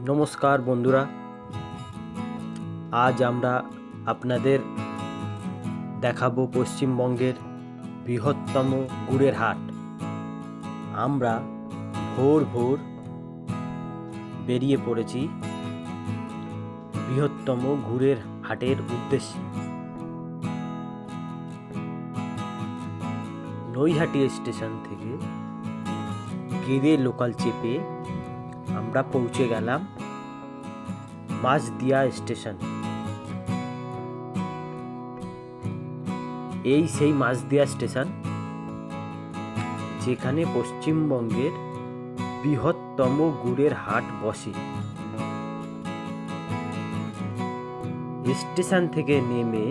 নমস্কার বন্ধুরা, আজ আমরা আপনাদের দেখাবো পশ্চিমবঙ্গের বৃহত্তম গুড়ের হাট। আমরা ভোর ভোর বেরিয়ে পড়েছি বৃহত্তম গুড়ের হাটের উদ্দেশ্যে। নৈহাটি স্টেশন থেকে গেদে লোকাল চেপে আমরা পৌঁছে গেলাম মাঝদিয়া স্টেশন। এই সেই মাঝদিয়া স্টেশন, যেখানে পশ্চিমবঙ্গের বৃহত্তম গুড়ের হাট বসে। স্টেশন থেকে নেমে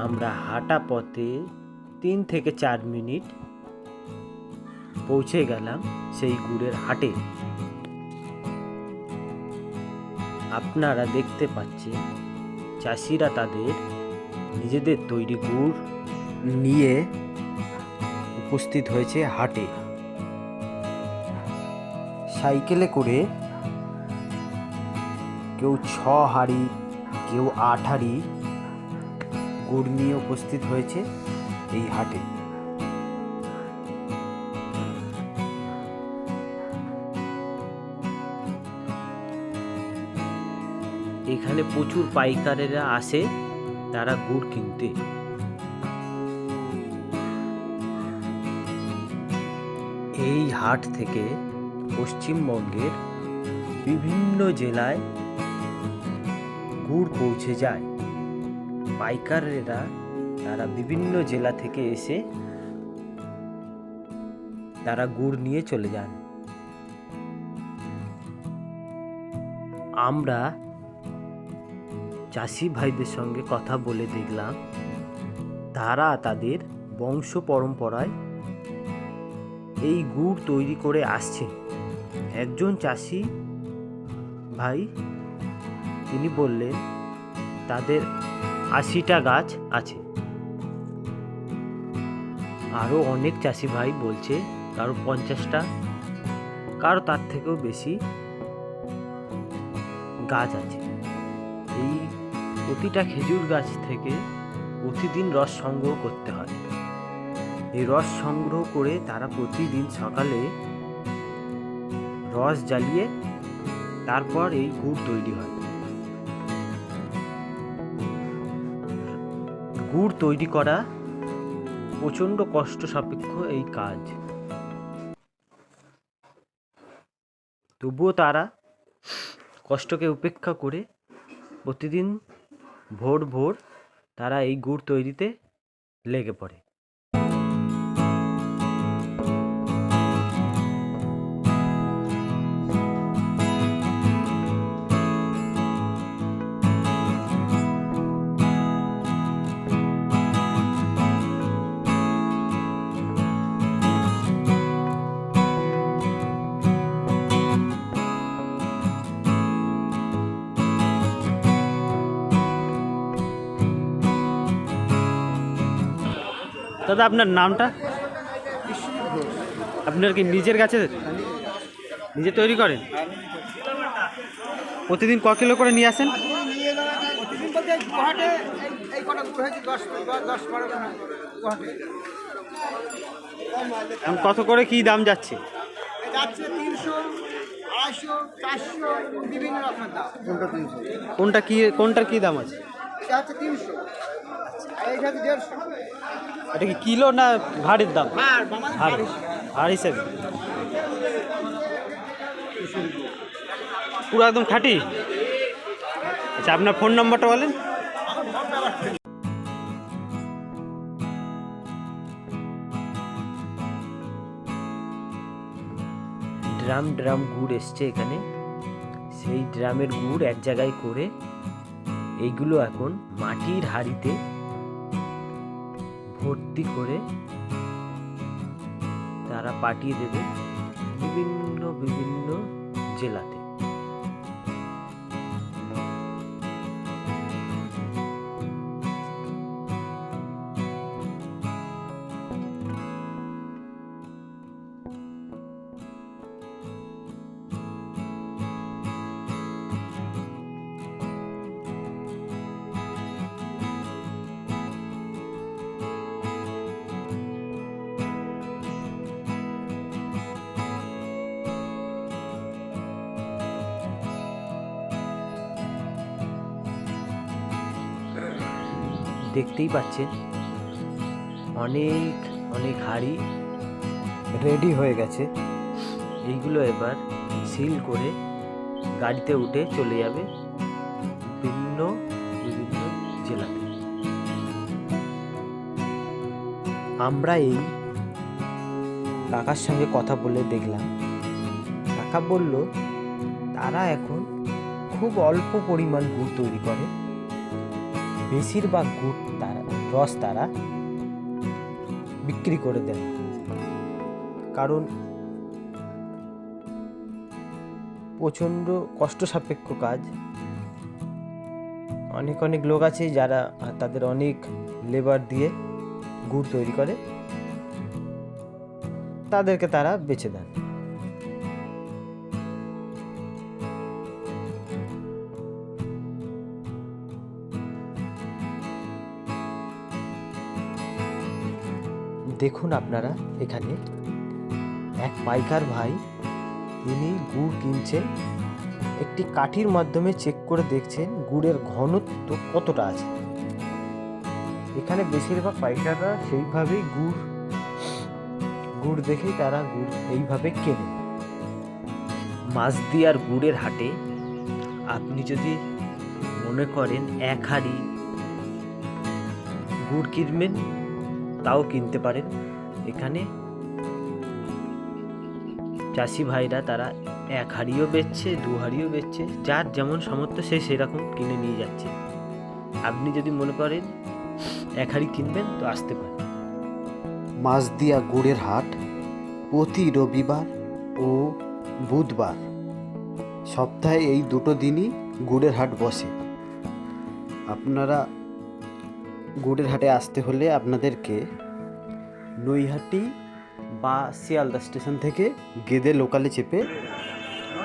আমরা হাঁটা পথে 3 থেকে 4 মিনিট পৌঁছে গেলাম সেই গুড়ের হাটে। আপনারা দেখতে পাচ্ছেন চাষিরা তাদের নিজেদের তৈরি গুড় নিয়ে উপস্থিত হয়েছে হাটে। সাইকেলে করে কেউ 6 হাঁড়ি, কেউ 8 হাঁড়ি গুড় নিয়ে উপস্থিত হয়েছে এই হাটে। এখানে প্রচুর পাইকারেরা আসে তারা গুড় কিনতে। এই হাট থেকে পশ্চিমবঙ্গের বিভিন্ন জেলায় গুড় পৌঁছে যায়। পাইকারেরা তারা বিভিন্ন জেলা থেকে এসে তারা গুড় নিয়ে চলে যান। আমরা চাষি ভাইদের সঙ্গে কথা বলে দেখলাম তারা তাদের বংশ পরম্পরায় এই গুড় তৈরি করে আসছে। একজন চাষি ভাই তিনি বললেন তাদের 80টা গাছ আছে। আরও অনেক চাষি ভাই বলছে কারো 50টা, কারো তার থেকেও বেশি গাছ আছে। এই প্রতিটা খেজুর গাছ থেকে প্রতিদিন রস সংগ্রহ করতে হয়। এই রস সংগ্রহ করে তারা প্রতিদিন সকালে রস জ্বালিয়ে তারপর এই গুড় তৈরি হয়। গুড় তৈরি করা প্রচণ্ড কষ্ট সাপেক্ষ এই কাজ, তবুও তারা কষ্টকে উপেক্ষা করে প্রতিদিন ভোর ভোর তারা এই গুড় তৈরিতে লেগে পড়ে। দাদা, আপনার নামটা? আপনার কি নিজের গাছে নিজে তৈরি করেন? প্রতিদিন ক কিলো করে নিয়ে আসেন? কত করে কি দাম যাচ্ছে? 300, 250, 400, বিভিন্ন রকমের দাম। কোনটার কি দাম আছে? এটা হচ্ছে 300, আর এইটা হচ্ছে 150। এটা কি কিলো না ভাড়ের দাম? ভাড় হিসেবে পুরো একদম খাঁটি। আচ্ছা, আপনার ফোন নম্বরটা বলেন। ড্রাম ড্রাম গুড় এসছে এখানে। সেই ড্রামের গুড় এক জায়গায় করে এইগুলো এখন মাটির হাঁড়িতে ভর্তি করে তারা পাঠিয়ে দেবে বিভিন্ন বিভিন্ন জেলাতে। দেখতেই পাচ্ছেন অনেক অনেক হাঁড়ি রেডি হয়ে গেছে। এইগুলো এবার সিল করে গাড়িতে উঠে চলে যাবে বিভিন্ন বিভিন্ন জেলাতে। আমরা এই কাকার সঙ্গে কথা বলে দেখলাম, কাকা বলল তারা এখন খুব অল্প পরিমাণ গুড় তৈরি করে, বেশিরভাগ গুড় তারা রস তারা বিক্রি করে দেয়। কারণ প্রচণ্ড কষ্ট সাপেক্ষ কাজ, অনেক অনেক লোক আছে যারা তাদের অনেক লেবার দিয়ে গুড় তৈরি করে, তাদেরকে তারা বেচে দেন। দেখুন আপনারা এখানে এক পাইকার ভাই, তিনি গুড় কিনছেন, একটি কাঠির মাধ্যমে চেক করে দেখছেন গুড়ের ঘনত্ব কতটা আছে। এখানে বেশিরভাগ পাইকাররা সেইভাবেই গুড় দেখেই তারা গুড় এইভাবে কেনে। মাছদিয়ার গুড়ের হাটে আপনি যদি মনে করেন এক হাঁড়ি গুড় কিনবেন, তাও কিনতে পারেন। এখানে চাষি ভাইরা তারা এক হাঁড়িও বেচছে, দু হাঁড়িও বেচছে, যার যেমন সামর্থ্য সে সেরকম কিনে নিয়ে যাচ্ছে। আপনি যদি মনে করেন এক হাঁড়ি কিনবেন তো আসতে পারেন। মাছদিয়া গুড়ের হাট প্রতি রবিবার ও বুধবার, সপ্তাহে এই দুটো দিনই গুড়ের হাট বসে। আপনারা গুড়ের হাটে আসতে হলে আপনাদেরকে নৈহাটি বা শিয়ালদা স্টেশন থেকে গেদে লোকালে চেপে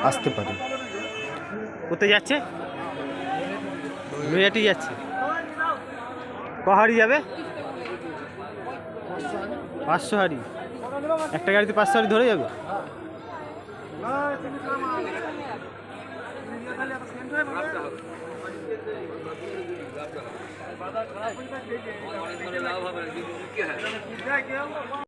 আসতে পারেন। কোথায় যাচ্ছে? নৈহাটি যাচ্ছে। ক হাঁড়ি যাবে? 500 হাঁড়ি। একটা গাড়িতে 500 হাঁড়ি ধরে যাবে?